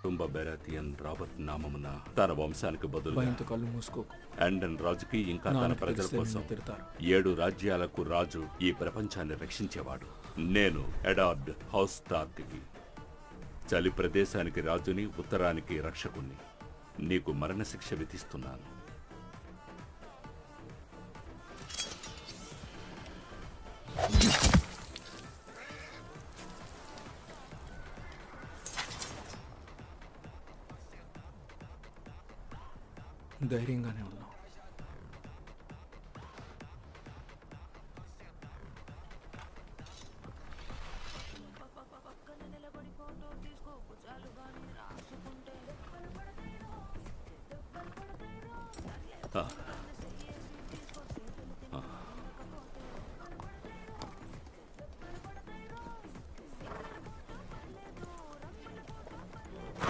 టుంబ బెరాతియన్ Robert నామమున తన వంశానికి బదులు భయంతో కళ్ళు మూసుకోకు. అండన్ రాజుకి ఇంకా తన నాన్నకి ప్రజల తెలిస్తే కోసం నిన్ను తిడతారు. 7 రాజ్యాలకు రాజు ఈ ప్రపంచాన్ని రక్షించేవాడు. నేను ఎడార్డ్ హౌస్ స్టార్క్కి చలి ప్రదేశానికి రాజుని, ఉత్తరానికి రక్షకుణ్ణి. నీకు మరణశిక్ష విధిస్తున్నాను. ధైర్యంగానే ఉన్నావు. ఆ